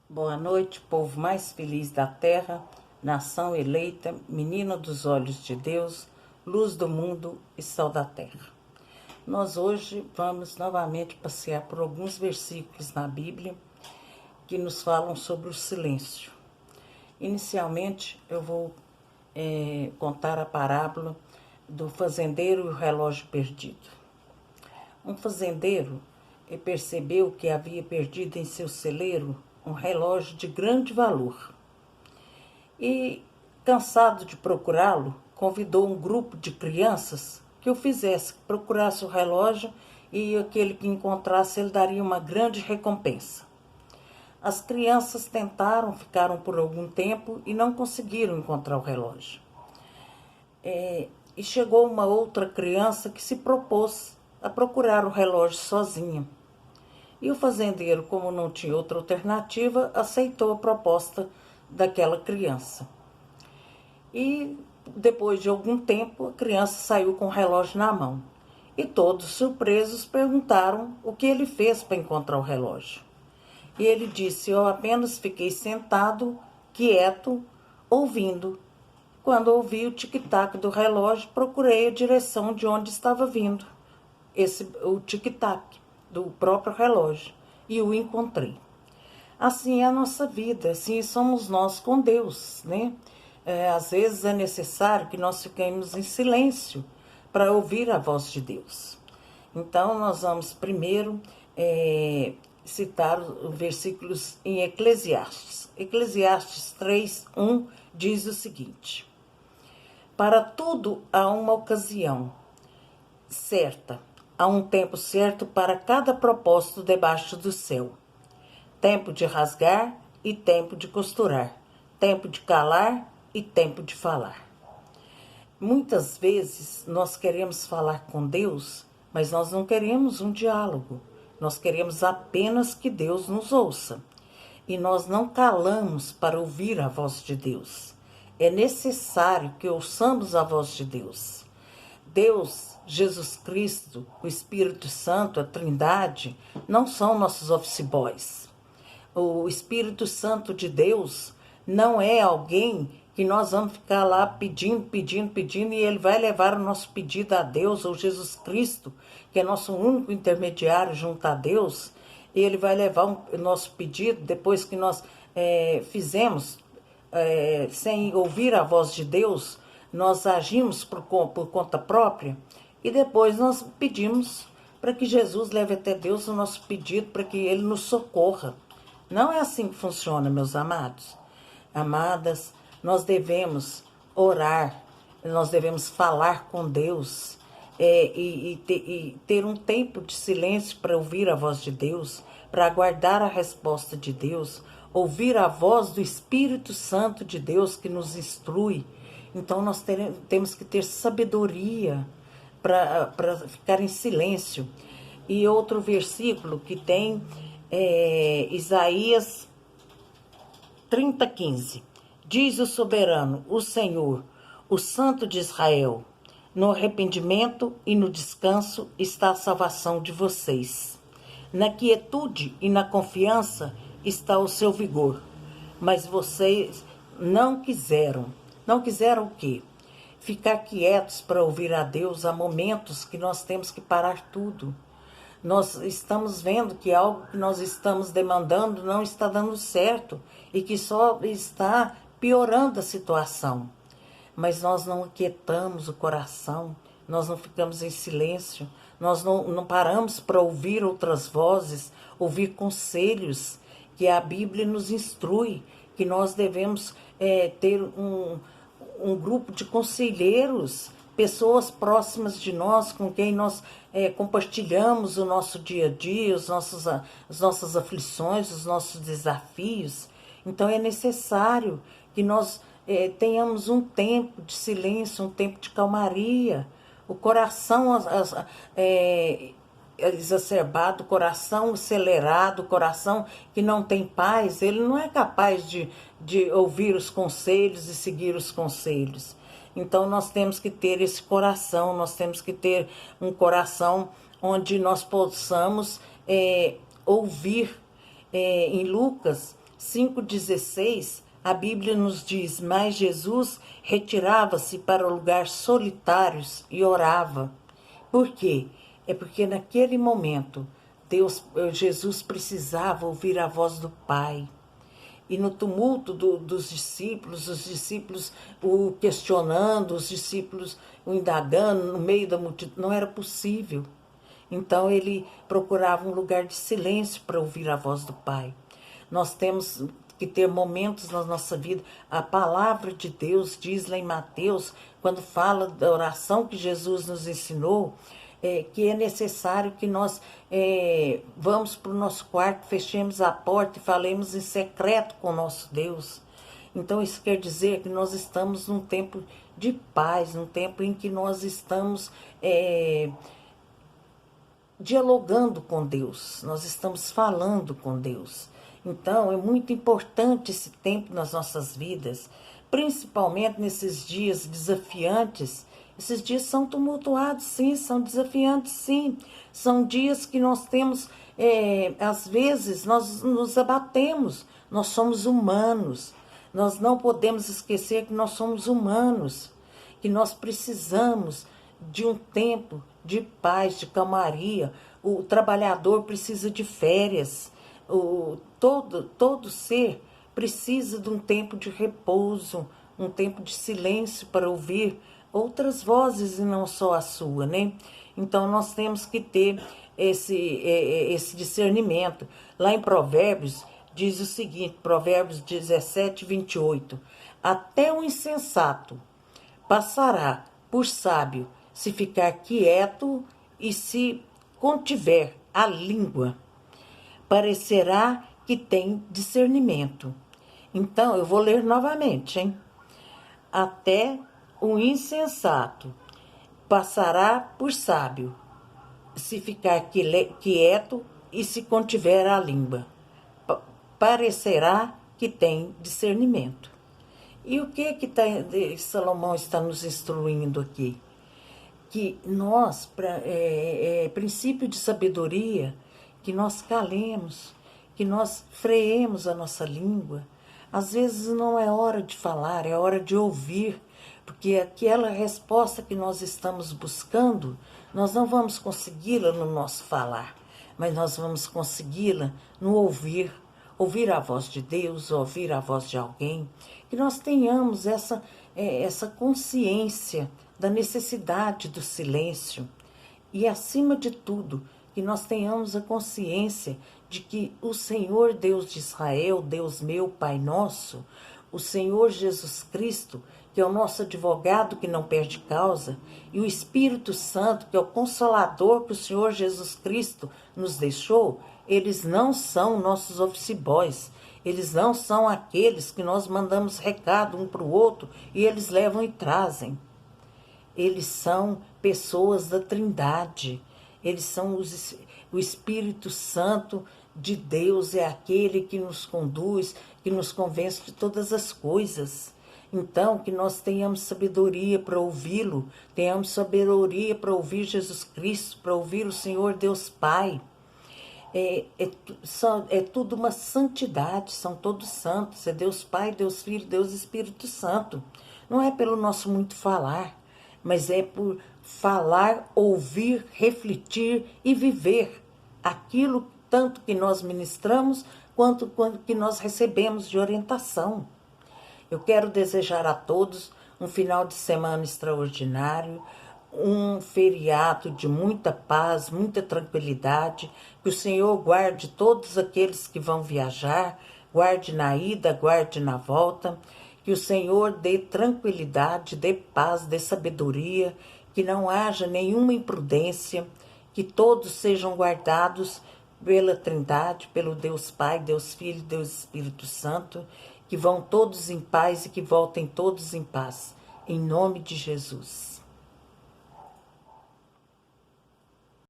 Boa noite, povo mais feliz da terra, nação eleita, menina dos olhos de Deus, luz do mundo e sal da terra. Nós hoje vamos novamente passear por alguns versículos na Bíblia que nos falam sobre o silêncio. Inicialmente, eu vou contar a parábola do fazendeiro e o relógio perdido. Um fazendeiro percebeu que havia perdido em seu celeiro um relógio de grande valor. E, cansado de procurá-lo, convidou um grupo de crianças que o fizesse, procurasse o relógio e aquele que encontrasse ele daria uma grande recompensa. As crianças tentaram, ficaram por algum tempo e não conseguiram encontrar o relógio. E chegou uma outra criança que se propôs a procurar o relógio sozinha. E o fazendeiro, como não tinha outra alternativa, aceitou a proposta daquela criança. E depois de algum tempo, a criança saiu com o relógio na mão. E todos, surpresos, perguntaram o que ele fez para encontrar o relógio. E ele disse: eu apenas fiquei sentado, quieto, ouvindo. Quando ouvi o tic-tac do relógio, procurei a direção de onde estava vindo o tic-tac do próprio relógio e o encontrei. Assim é a nossa vida, assim somos nós com Deus, né? Às vezes é necessário que nós fiquemos em silêncio para ouvir a voz de Deus. Então, nós vamos primeiro citar os versículos em Eclesiastes. Eclesiastes 3:1 diz o seguinte: para tudo há uma ocasião certa, há um tempo certo para cada propósito debaixo do céu. Tempo de rasgar e tempo de costurar. Tempo de calar e tempo de falar. Muitas vezes nós queremos falar com Deus, mas nós não queremos um diálogo. Nós queremos apenas que Deus nos ouça. E nós não calamos para ouvir a voz de Deus. É necessário que ouçamos a voz de Deus. Deus, Jesus Cristo, o Espírito Santo, a Trindade, não são nossos office boys. O Espírito Santo de Deus não é alguém que nós vamos ficar lá pedindo e ele vai levar o nosso pedido a Deus, ou Jesus Cristo, que é nosso único intermediário junto a Deus, e ele vai levar o nosso pedido depois que nós fizemos, sem ouvir a voz de Deus, nós agimos por conta própria e depois nós pedimos para que Jesus leve até Deus o nosso pedido, para que Ele nos socorra. Não é assim que funciona, meus amados. Amadas, nós devemos orar, nós devemos falar com Deus e ter um tempo de silêncio para ouvir a voz de Deus, para aguardar a resposta de Deus, ouvir a voz do Espírito Santo de Deus que nos instrui. Então nós temos que ter sabedoria para ficar em silêncio. E outro versículo que tem Isaías 30:15. Diz o soberano, o Senhor, o Santo de Israel: no arrependimento e no descanso está a salvação de vocês. Na quietude e na confiança está o seu vigor. Mas vocês não quiseram. Não quiseram o quê? Ficar quietos para ouvir a Deus. Há momentos que nós temos que parar tudo. Nós estamos vendo que algo que nós estamos demandando não está dando certo e que só está piorando a situação. Mas nós não aquietamos o coração, nós não ficamos em silêncio, nós não paramos para ouvir outras vozes, ouvir conselhos que a Bíblia nos instrui, que nós devemos ter um grupo de conselheiros, pessoas próximas de nós, com quem nós compartilhamos o nosso dia a dia, as nossas aflições, os nossos desafios. Então é necessário que nós tenhamos um tempo de silêncio, um tempo de calmaria. O coração exacerbado, o coração acelerado, o coração que não tem paz, ele não é capaz de ouvir os conselhos e seguir os conselhos. Então nós temos que ter esse coração, nós temos que ter um coração onde nós possamos ouvir. Em Lucas 5,16, a Bíblia nos diz: mas Jesus retirava-se para lugares solitários e orava. Por quê? É porque naquele momento Jesus precisava ouvir a voz do Pai. E no tumulto dos discípulos, os discípulos o questionando, os discípulos o indagando no meio da multidão, não era possível. Então ele procurava um lugar de silêncio para ouvir a voz do Pai. Nós temos que ter momentos na nossa vida. A palavra de Deus diz lá em Mateus, quando fala da oração que Jesus nos ensinou, que é necessário que nós vamos para o nosso quarto, fechemos a porta e falemos em secreto com o nosso Deus. Então isso quer dizer que nós estamos num tempo de paz, num tempo em que nós estamos dialogando com Deus, nós estamos falando com Deus. Então é muito importante esse tempo nas nossas vidas, principalmente nesses dias desafiantes. Esses dias são tumultuados, sim, são desafiantes, sim. São dias que nós temos, às vezes, nós nos abatemos. Nós somos humanos. Nós não podemos esquecer que nós somos humanos, que nós precisamos de um tempo de paz, de calmaria. O trabalhador precisa de férias. Todo ser precisa de um tempo de repouso, um tempo de silêncio para ouvir outras vozes e não só a sua, né? Então nós temos que ter esse discernimento. Lá em Provérbios diz o seguinte, Provérbios 17, 28. Até o insensato passará por sábio se ficar quieto e se contiver a língua. Parecerá que tem discernimento. Então, eu vou ler novamente, hein? Até o insensato passará por sábio, se ficar quieto e se contiver a língua. Parecerá que tem discernimento. E o que Salomão está nos instruindo aqui? Que nós, princípio de sabedoria, que nós calemos, que nós freemos a nossa língua. Às vezes não é hora de falar, é hora de ouvir, porque aquela resposta que nós estamos buscando, nós não vamos consegui-la no nosso falar, mas nós vamos consegui-la no ouvir a voz de Deus, ouvir a voz de alguém, que nós tenhamos essa consciência da necessidade do silêncio e, acima de tudo, que nós tenhamos a consciência de que o Senhor Deus de Israel, Deus meu, Pai nosso, o Senhor Jesus Cristo, que é o nosso advogado que não perde causa, e o Espírito Santo, que é o Consolador que o Senhor Jesus Cristo nos deixou, eles não são nossos office boys, eles não são aqueles que nós mandamos recado um para o outro e eles levam e trazem. Eles são pessoas da Trindade, eles são o Espírito Santo de Deus, é aquele que nos conduz, que nos convence de todas as coisas. Então, que nós tenhamos sabedoria para ouvi-lo, tenhamos sabedoria para ouvir Jesus Cristo, para ouvir o Senhor Deus Pai. É tudo uma santidade, são todos santos, é Deus Pai, Deus Filho, Deus Espírito Santo. Não é pelo nosso muito falar, mas é por falar, ouvir, refletir e viver aquilo tanto que nós ministramos quanto que nós recebemos de orientação. Eu quero desejar a todos um final de semana extraordinário, um feriado de muita paz, muita tranquilidade, que o Senhor guarde todos aqueles que vão viajar, guarde na ida, guarde na volta, que o Senhor dê tranquilidade, dê paz, dê sabedoria, que não haja nenhuma imprudência, que todos sejam guardados pela Trindade, pelo Deus Pai, Deus Filho, Deus Espírito Santo, que vão todos em paz e que voltem todos em paz, em nome de Jesus.